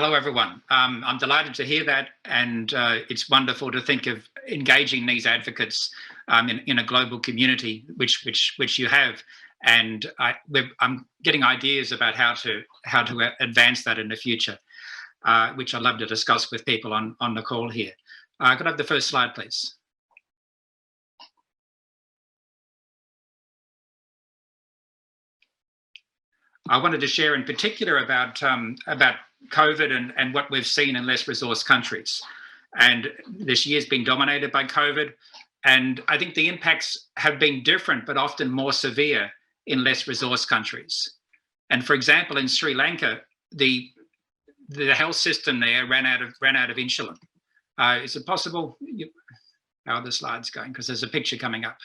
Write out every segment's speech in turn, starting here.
Hello, everyone. I'm delighted to hear that, and it's wonderful to think of engaging these advocates in a global community, which you have. And I'm getting ideas about how to advance that in the future, which I'd love to discuss with people on the call here. Could I have the first slide, please? I wanted to share in particular about COVID and what we've seen in less resourced countries. And this year's been dominated by COVID. And I think the impacts have been different, but often more severe in less resourced countries. And for example, in Sri Lanka, the health system there ran out of insulin. Is it possible? How are the slides going? Because there's a picture coming up.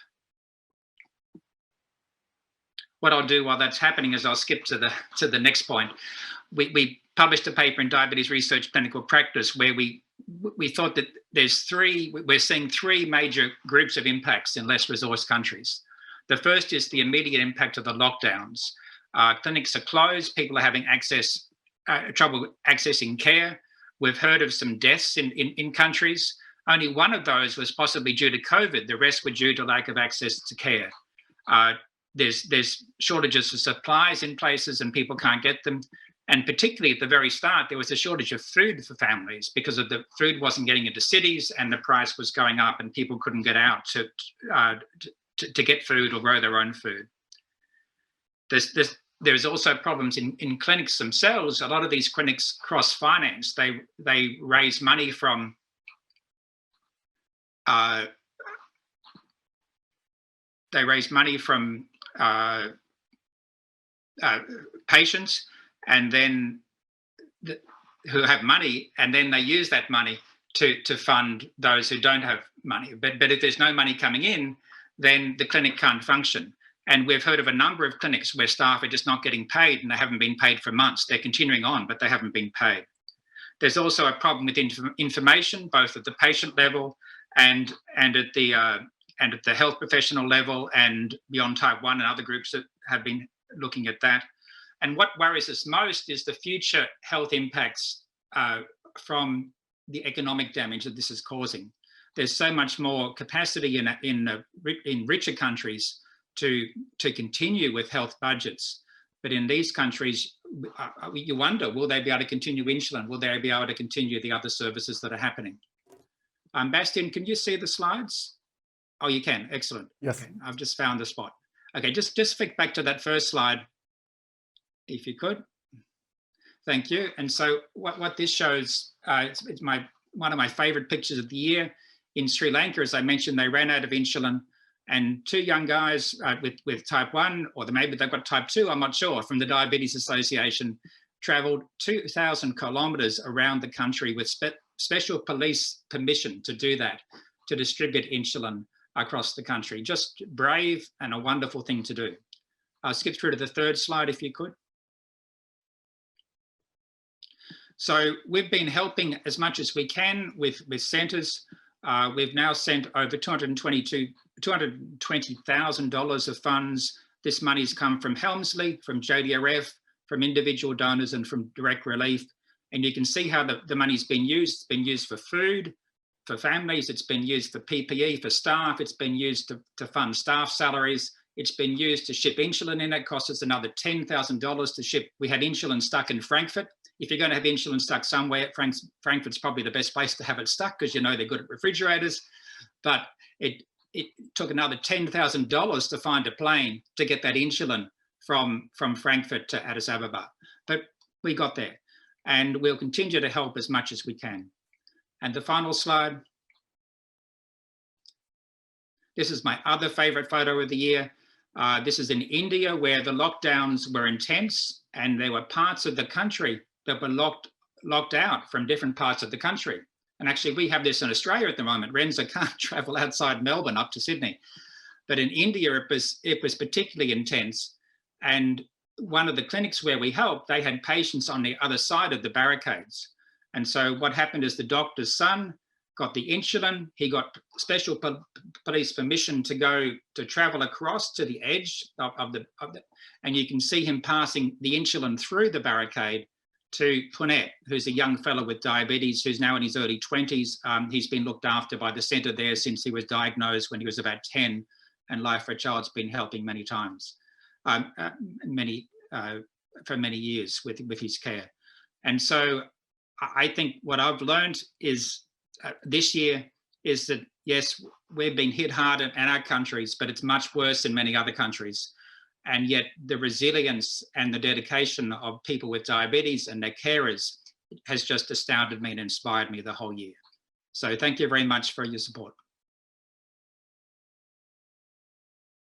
What I'll do while that's happening is I'll skip to the next point. We published a paper in Diabetes Research Clinical Practice where we thought that we're seeing three major groups of impacts in less resourced countries. The first is the immediate impact of the lockdowns. Clinics are closed, people are having trouble accessing care. We've heard of some deaths in countries. Only one of those was possibly due to COVID. The rest were due to lack of access to care. There's shortages of supplies in places and people can't get them. And particularly at the very start, there was a shortage of food for families because of the food wasn't getting into cities and the price was going up and people couldn't get out to get food or grow their own food. There's also problems in clinics themselves. A lot of these clinics cross-finance. They raise money from patients, and then who have money, and then they use that money to fund those who don't have money. But if there's no money coming in, then the clinic can't function. And we've heard of a number of clinics where staff are just not getting paid, and they haven't been paid for months. They're continuing on, but they haven't been paid. There's also a problem with information, both at the patient level and at the health professional level and beyond type 1 and other groups that have been looking at that. And what worries us most is the future health impacts from the economic damage that this is causing. There's so much more capacity in richer countries to continue with health budgets. But in these countries, you wonder, will they be able to continue insulin? Will they be able to continue the other services that are happening? Bastian, can you see the slides? Oh, you can. Excellent. Yes. Okay, I've just found the spot. Okay, just flick back to that first slide, if you could. Thank you. And so what this shows, it's one of my favorite pictures of the year. In Sri Lanka, as I mentioned, they ran out of insulin, and two young guys with type 1, or maybe they've got type 2, I'm not sure, from the Diabetes Association, traveled 2,000 kilometers around the country with special police permission to do that, to distribute insulin across the country. Just brave and a wonderful thing to do. I'll skip through to the third slide if you could. So we've been helping as much as we can with centres. We've now sent over $220,000 of funds. This money's come from Helmsley, from JDRF, from individual donors and from Direct Relief. And you can see how the money's been used. It's been used for food, for families, it's been used for PPE for staff, it's been used to fund staff salaries, it's been used to ship insulin in. It cost us another $10,000 to ship. We had insulin stuck in Frankfurt. If you're going to have insulin stuck somewhere, Frankfurt's probably the best place to have it stuck because you know they're good at refrigerators. But it took another $10,000 to find a plane to get that insulin from Frankfurt to Addis Ababa. But we got there, and we'll continue to help as much as we can. And the final slide. This is my other favorite photo of the year. This is in India, where the lockdowns were intense, and there were parts of the country that were locked out from different parts of the country. And actually, we have this in Australia at the moment. Renza can't travel outside Melbourne up to Sydney. But in India, it was particularly intense. And one of the clinics where we helped, they had patients on the other side of the barricades. And so what happened is the doctor's son got the insulin. He got special police permission to travel across to the edge of the, and you can see him passing the insulin through the barricade to Punet, who's a young fellow with diabetes, who's now in his early 20s. He's been looked after by the centre there since he was diagnosed when he was about 10, and Life for a Child's been helping many times, for many years with his care. And so I think what I've learned is this year is that, yes, we've been hit hard in our countries, but it's much worse in many other countries. And yet the resilience and the dedication of people with diabetes and their carers has just astounded me and inspired me the whole year. So thank you very much for your support.